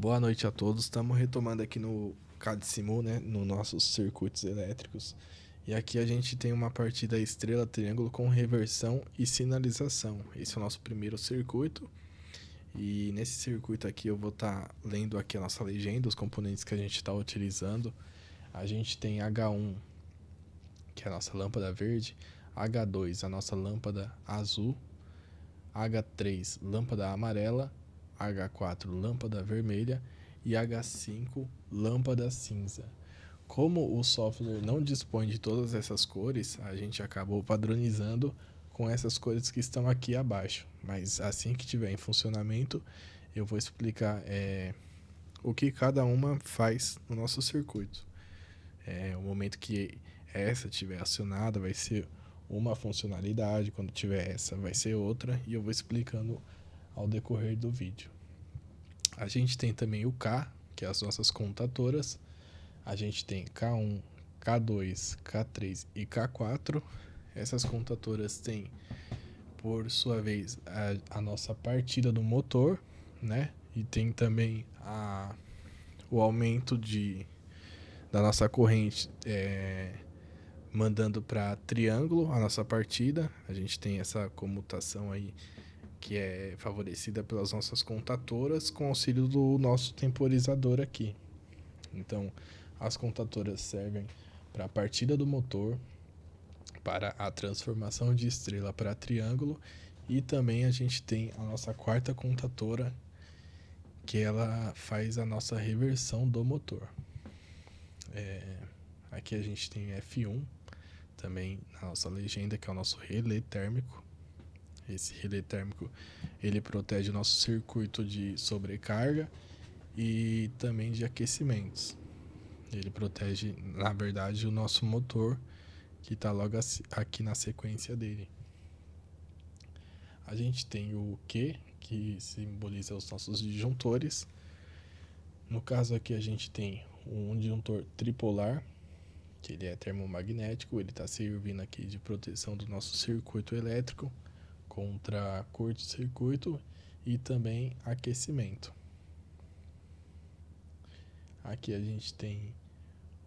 Boa noite a todos. Estamos retomando aqui no CAD-Simu, né, nos nossos circuitos elétricos. E aqui a gente tem uma partida estrela-triângulo com reversão e sinalização. Esse é o nosso primeiro circuito. E nesse circuito aqui eu vou estar lendo aqui a nossa legenda, os componentes que a gente está utilizando. A gente tem H1, que é a nossa lâmpada verde, H2, a nossa lâmpada azul, H3, lâmpada amarela, H4, lâmpada vermelha e H5, lâmpada cinza. Como o software não dispõe de todas essas cores, a gente acabou padronizando com essas cores que estão aqui abaixo. Mas assim que estiver em funcionamento, eu vou explicar o que cada uma faz no nosso circuito. O momento que essa estiver acionada vai ser uma funcionalidade, quando tiver essa vai ser outra, e eu vou explicando ao decorrer do vídeo. A gente tem também o K, que é as nossas contatoras. A gente tem K1, K2, K3 e K4. Essas contatoras têm, por sua vez, a nossa partida do motor, né? E tem também o aumento da nossa corrente mandando para triângulo a nossa partida. A gente tem essa comutação aí que é favorecida pelas nossas contatoras com auxílio do nosso temporizador aqui. Então, as contatoras servem para a partida do motor, para a transformação de estrela para triângulo, e também a gente tem a nossa quarta contatora, que ela faz a nossa reversão do motor. Aqui a gente tem F1, também na nossa legenda, que é o nosso relé térmico. Esse relé térmico, ele protege o nosso circuito de sobrecarga e também de aquecimentos. Ele protege, na verdade, o nosso motor, que está logo aqui na sequência dele. A gente tem o Q, que simboliza os nossos disjuntores. No caso aqui a gente tem um disjuntor tripolar, que ele é termomagnético, ele está servindo aqui de proteção do nosso circuito elétrico contra curto-circuito e também aquecimento. Aqui a gente tem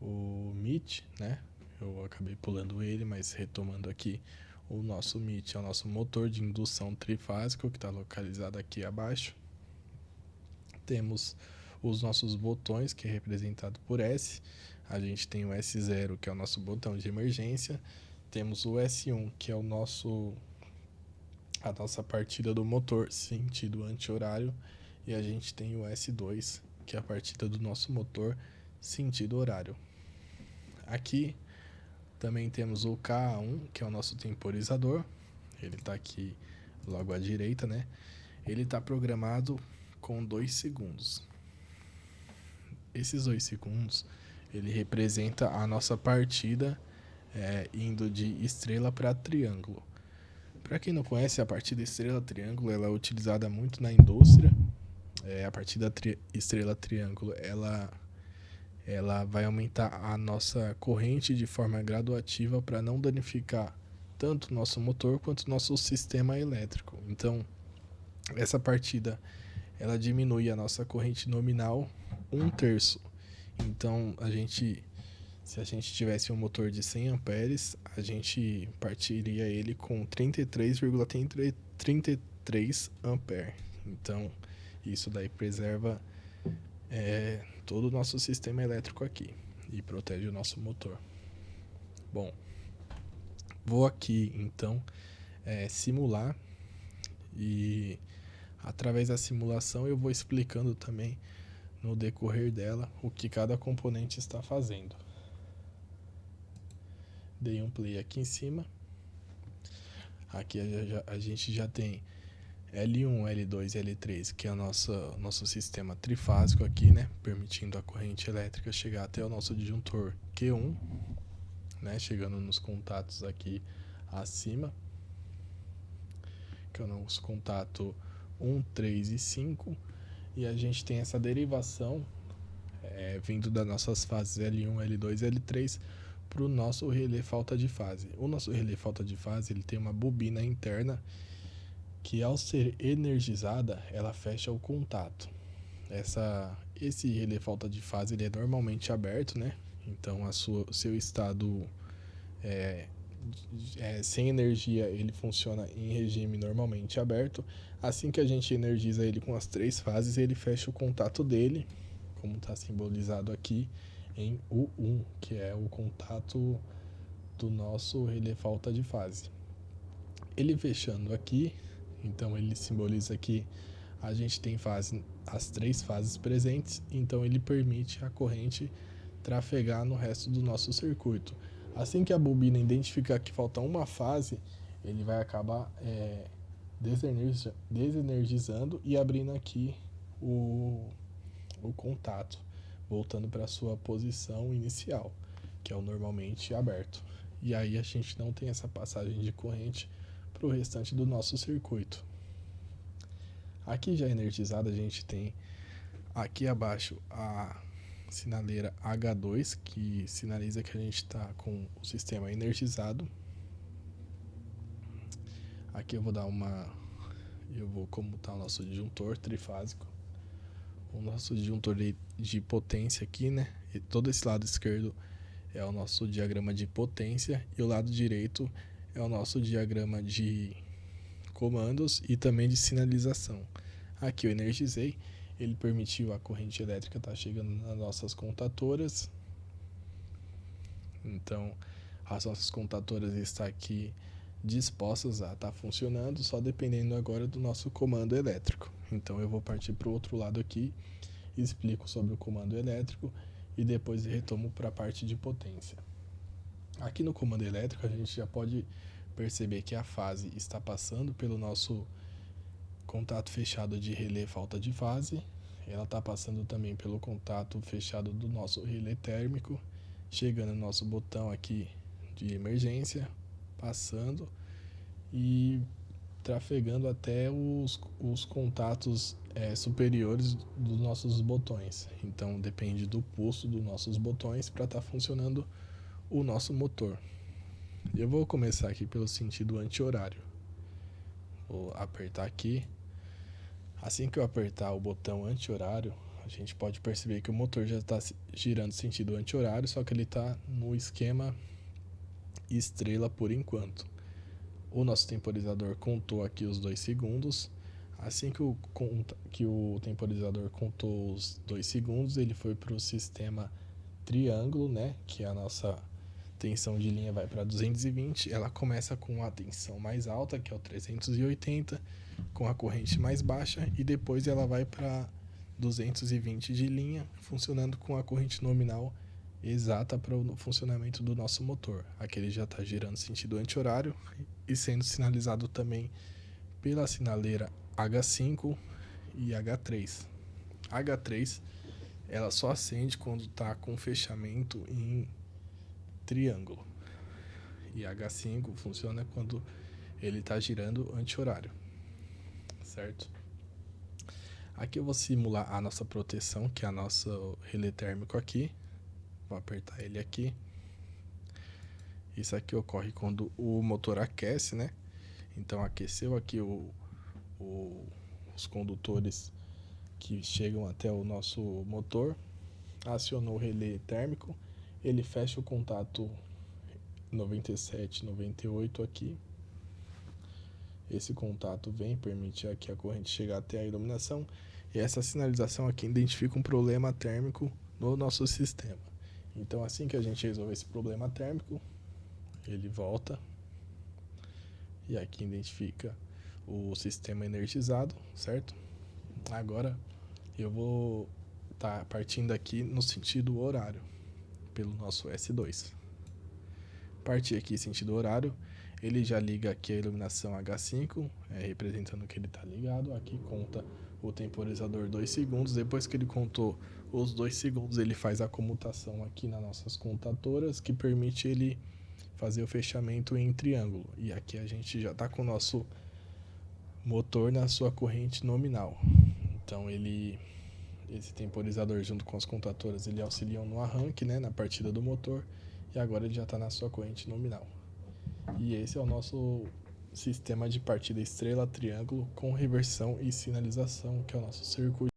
o MIT, né? Eu acabei pulando ele, mas retomando aqui, o nosso MIT é o nosso motor de indução trifásico, que está localizado aqui abaixo. Temos os nossos botões, que é representado por S. A gente tem o S0, que é o nosso botão de emergência. Temos o S1, que é a nossa partida do motor, sentido anti-horário. E a gente tem o S2, que é a partida do nosso motor, sentido horário. Aqui também temos o K1, que é o nosso temporizador. Ele está aqui logo à direita, né? Ele está programado com 2 segundos. Esses 2 segundos, ele representa a nossa partida indo de estrela para triângulo. Para quem não conhece, a partida estrela-triângulo ela é utilizada muito na indústria. A partida estrela-triângulo ela vai aumentar a nossa corrente de forma graduativa para não danificar tanto o nosso motor quanto o nosso sistema elétrico. Então, essa partida ela diminui a nossa corrente nominal 1/3. Então, se a gente tivesse um motor de 100 amperes, a gente partiria ele com 33,33 ampere. Então, isso daí preserva todo o nosso sistema elétrico aqui e protege o nosso motor. Bom, vou aqui então simular, e através da simulação eu vou explicando também no decorrer dela o que cada componente está fazendo. Dei um play aqui em cima. Aqui a gente já tem L1, L2 e L3, que é o nosso sistema trifásico aqui, né? Permitindo a corrente elétrica chegar até o nosso disjuntor Q1, né? Chegando nos contatos aqui acima, que é o nosso contato 1, 3 e 5. E a gente tem essa derivação vindo das nossas fases L1, L2 e L3 para o nosso relé falta de fase. O nosso relé falta de fase ele tem uma bobina interna que, ao ser energizada, ela fecha o contato. Esse relé falta de fase ele é normalmente aberto, né? Então o seu estado sem energia ele funciona em regime normalmente aberto. Assim que a gente energiza ele com as 3 fases, ele fecha o contato dele, como está simbolizado aqui, em U1, que é o contato do nosso relé falta de fase. Ele fechando aqui, então ele simboliza que a gente tem as 3 fases presentes, então ele permite a corrente trafegar no resto do nosso circuito. Assim que a bobina identificar que falta uma fase, ele vai acabar desenergizando e abrindo aqui o contato, voltando para a sua posição inicial, que é o normalmente aberto. E aí a gente não tem essa passagem de corrente para o restante do nosso circuito. Aqui já energizado, a gente tem aqui abaixo a sinaleira H2, que sinaliza que a gente está com o sistema energizado. Aqui eu vou comutar o nosso disjuntor trifásico. O nosso disjuntor de potência aqui, né? E todo esse lado esquerdo é o nosso diagrama de potência e o lado direito é o nosso diagrama de comandos e também de sinalização. Aqui eu energizei, ele permitiu a corrente elétrica estar chegando nas nossas contatoras. Então, as nossas contatoras estão aqui dispostas a estar funcionando, só dependendo agora do nosso comando elétrico. Então, eu vou partir para o outro lado aqui, explico sobre o comando elétrico e depois retomo para a parte de potência. Aqui no comando elétrico, a gente já pode perceber que a fase está passando pelo nosso contato fechado de relé falta de fase. Ela está passando também pelo contato fechado do nosso relé térmico, chegando no nosso botão aqui de emergência, passando e trafegando até os contatos superiores dos nossos botões. Então depende do pulso dos nossos botões para estar funcionando o nosso motor. Eu vou começar aqui pelo sentido anti-horário. Vou apertar aqui. Assim que eu apertar o botão anti-horário, a gente pode perceber que o motor já está girando sentido anti-horário, só que ele está no esquema estrela por enquanto. O nosso temporizador contou aqui os 2 segundos. Assim que o temporizador contou os 2 segundos, ele foi para o sistema triângulo, né? Que a nossa tensão de linha vai para 220. Ela começa com a tensão mais alta, que é o 380, com a corrente mais baixa, e depois ela vai para 220 de linha, funcionando com a corrente nominal exata para o funcionamento do nosso motor. Aqui ele já está girando sentido anti-horário e sendo sinalizado também pela sinaleira H5 e H3. H3 ela só acende quando está com fechamento em triângulo. E H5 funciona quando ele está girando anti-horário, certo? Aqui eu vou simular a nossa proteção, que é a nosso relé térmico aqui. Vou apertar ele aqui. Isso aqui ocorre quando o motor aquece, né? Então aqueceu aqui os condutores que chegam até o nosso motor, acionou o relé térmico, ele fecha o contato 97, 98 aqui. Esse contato vem permitir aqui a corrente chegar até a iluminação, e essa sinalização aqui identifica um problema térmico no nosso sistema. Então assim que a gente resolver esse problema térmico, ele volta e aqui identifica o sistema energizado, certo? Agora eu vou estar partindo aqui no sentido horário, pelo nosso S2. Partir aqui sentido horário, ele já liga aqui a iluminação H5, representando que ele está ligado. Aqui conta o temporizador 2 segundos. Depois que ele contou os 2 segundos, ele faz a comutação aqui nas nossas contatoras, que permite ele fazer o fechamento em triângulo. E aqui a gente já está com o nosso motor na sua corrente nominal. Então esse temporizador junto com as contatoras, ele auxiliam no arranque, né, na partida do motor, e agora ele já está na sua corrente nominal. E esse é o nosso sistema de partida estrela triângulo com reversão e sinalização, que é o nosso circuito.